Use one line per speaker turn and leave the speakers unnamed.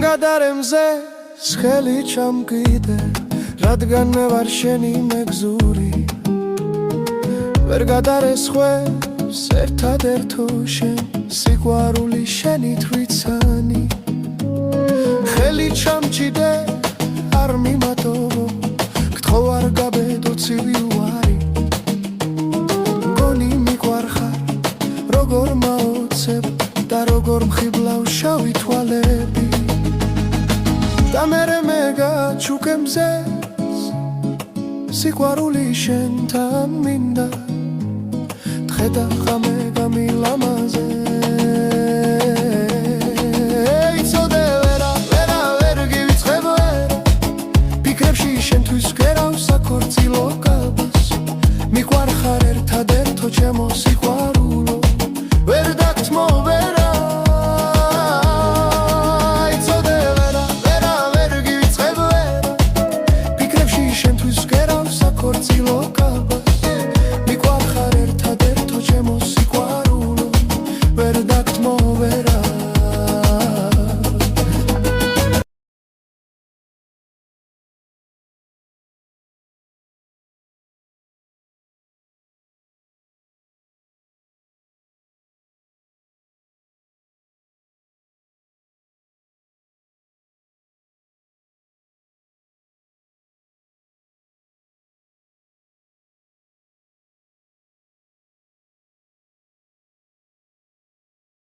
გადარემზე ხელი ჩამკიდე რადგან მე ვარ შენი მეგზური ვერ გადარეს ხვევს ერთადერთო შენ სიყვარული შენით ვიცანი ხელი ჩამჭიდე არ მიმატოვო გთხოვ არ გაბედო ცივი უარი გონი მიყვარხარ როგორ მაოცებ და როგორ მხიბლავ შავი თვალები და მერე მე გაჩუქემზეს სიყვარული შენთან მინდა დღე და ღამე გამილამაზე